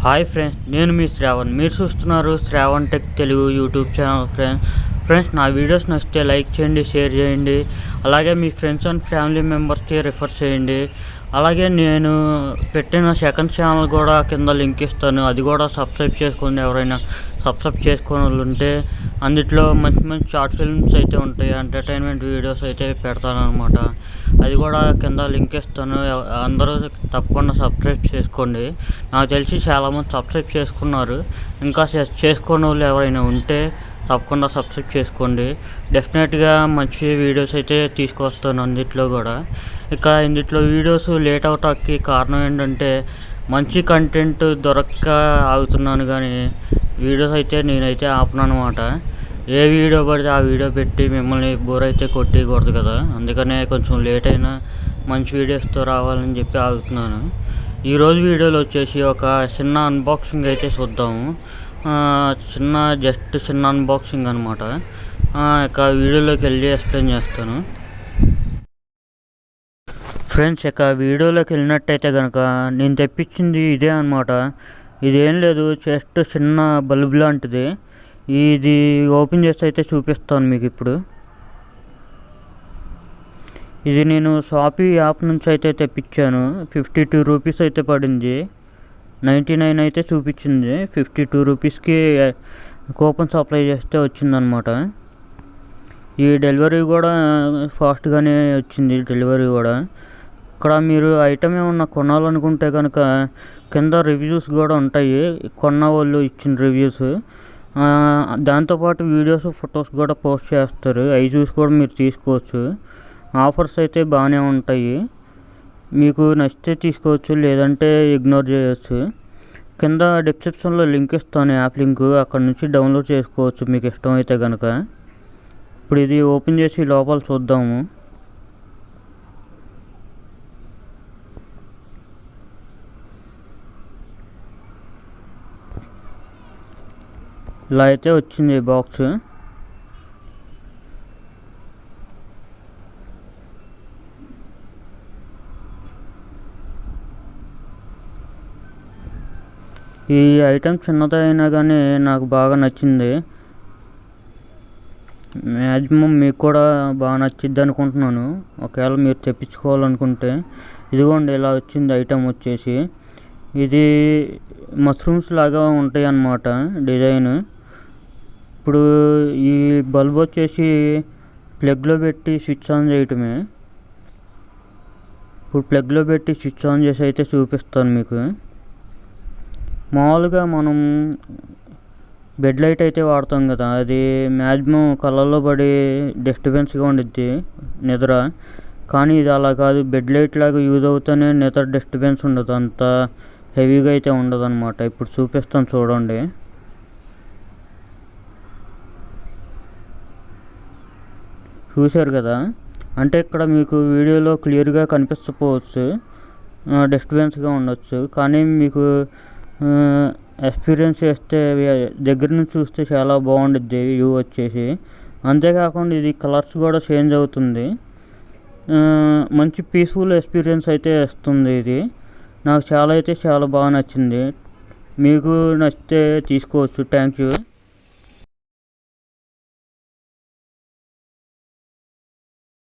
Hi friends, నేను మీ శ్రావణ్. మీరు చూస్తున్నారు Shravan tech Telugu YouTube channel. Friends నా వీడియోస్ నచ్చితే లైక్ చేయండి, షేర్ చేయండి. అలాగే మీ ఫ్రెండ్స్ అండ్ ఫ్యామిలీ మెంబర్స్కి రిఫర్ చేయండి. అలాగే నేను పెట్టిన సెకండ్ ఛానల్ కూడా కింద లింక్ ఇస్తాను, అది కూడా సబ్స్క్రైబ్ చేసుకోండి. ఎవరైనా సబ్స్క్రైబ్ చేసుకునే వాళ్ళు ఉంటే అందులో మంచి మంచి షార్ట్ ఫిల్మ్స్ అయితే ఉంటాయి, ఎంటర్టైన్మెంట్ వీడియోస్ అయితే పెడతాను అనమాట. అది కూడా కింద లింక్ ఇస్తాను, అందరూ తప్పకుండా సబ్స్క్రైబ్ చేసుకోండి. నాకు తెలిసి చాలామంది సబ్స్క్రైబ్ చేసుకున్నారు, ఇంకా చేసుకునే వాళ్ళు ఎవరైనా ఉంటే తప్పకుండా సబ్స్క్రైబ్ చేసుకోండి. డెఫినెట్గా మంచి వీడియోస్ అయితే తీసుకొస్తాను అందులో కూడా. ఇక ఇందులో వీడియోస్ లేట్ అవటానికి కారణం ఏంటంటే మంచి కంటెంట్ దొరక్క ఆగుతున్నాను, కానీ వీడియోస్ అయితే నేనైతే ఆపను అనమాట. ఏ వీడియో పడితే ఆ వీడియో పెట్టి మిమ్మల్ని బోర్ అయితే కొట్టకూడదు కదా, అందుకనే కొంచెం లేట్ అయినా మంచి వీడియోస్తో రావాలని చెప్పి ఆగుతున్నాను. ఈరోజు వీడియోలో వచ్చేసి ఒక చిన్న అన్బాక్సింగ్ అయితే చూద్దాము. చిన్న అన్బాక్సింగ్ అనమాట. ఇక వీడియోలోకి వెళ్ళి ఎక్స్ప్లెయిన్ చేస్తాను. ఫ్రెండ్స్, ఇక వీడియోలోకి వెళ్ళినట్టయితే కనుక నేను తెప్పించింది ఇదే అనమాట. ఇదేం లేదు, జస్ట్ చిన్న బల్బ్ లాంటిది. ఇది ఓపెన్ చేసి అయితే చూపిస్తాను మీకు ఇప్పుడు. ఇది నేను షాపీ యాప్ నుంచి అయితే తెప్పించాను. 52 రూపీస్ అయితే పడింది. 99 అయితే చూపించింది. 52 రూపీస్కి కూపన్స్ అప్లై చేస్తే వచ్చిందనమాట. ఈ డెలివరీ కూడా ఫాస్ట్గానే వచ్చింది. డెలివరీ కూడా ఇక్కడ మీరు ఐటమ్ ఏమన్నా కొనాలనుకుంటే కనుక కింద రివ్యూస్ కూడా ఉంటాయి, కొన్న వాళ్ళు ఇచ్చిన రివ్యూస్. దాంతోపాటు వీడియోస్, ఫొటోస్ కూడా పోస్ట్ చేస్తారు, అవి చూసి కూడా మీరు తీసుకోవచ్చు. ఆఫర్స్ అయితే బాగానే ఉంటాయి, మీకు నచ్చితే తీసుకోవచ్చు, లేదంటే ఇగ్నోర్ చేయొచ్చు. కింద డిస్క్రిప్షన్లో లింక్ ఇస్తాను, యాప్ లింక్, అక్కడ నుంచి డౌన్లోడ్ చేసుకోవచ్చు మీకు ఇష్టమైతే కనుక. ఇప్పుడు ఇది ఓపెన్ చేసి లోపల చూద్దాము. ఇలా అయితే వచ్చింది బాక్స్. ఈ ఐటమ్ చిన్నదైనా కానీ నాకు బాగా నచ్చింది. మ్యాక్సిమం మీకు కూడా బాగా నచ్చిద్ది అనుకుంటున్నాను, ఒకవేళ మీరు తెప్పించుకోవాలనుకుంటే. ఇదిగోండి, ఇలా వచ్చింది ఐటమ్ వచ్చేసి. ఇది మష్రూమ్స్ లాగా ఉంటాయి అన్నమాట డిజైన్. ఇప్పుడు ఈ బల్బ్ వచ్చేసి ప్లగ్లో పెట్టి స్విచ్ ఆన్ చేయటమే. ఇప్పుడు ప్లగ్లో పెట్టి స్విచ్ ఆన్ చేసి అయితే చూపిస్తాను మీకు. మామూలుగా మనం బెడ్ లైట్ అయితే వాడతాం కదా, అది మ్యాక్సిమం కళ్ళల్లో పడి డిస్టర్బెన్స్గా ఉండిద్ది నిద్ర. కానీ ఇది అలా కాదు, బెడ్ లైట్ లాగా యూజ్ అవుతూనే నిద్ర డిస్టర్బెన్స్ ఉండదు, అంత హెవీగా అయితే ఉండదు అనమాట. ఇప్పుడు చూపిస్తాను చూడండి. చూశారు కదా, అంటే ఇక్కడ మీకు వీడియోలో క్లియర్గా కనిపించకపోవచ్చు, డిస్టర్బెన్స్గా ఉండొచ్చు, కానీ మీకు ఎక్స్పీరియన్స్ చేస్తే దగ్గర నుంచి చూస్తే చాలా బాగుండిద్ది వ్యూ వచ్చేసి. అంతేకాకుండా ఇది కలర్స్ కూడా చేంజ్ అవుతుంది, మంచి పీస్ఫుల్ ఎక్స్పీరియన్స్ అయితే ఇస్తుంది. ఇది నాకు చాలా బాగా నచ్చింది. మీకు నచ్చితే తీసుకోవచ్చు. Thank you.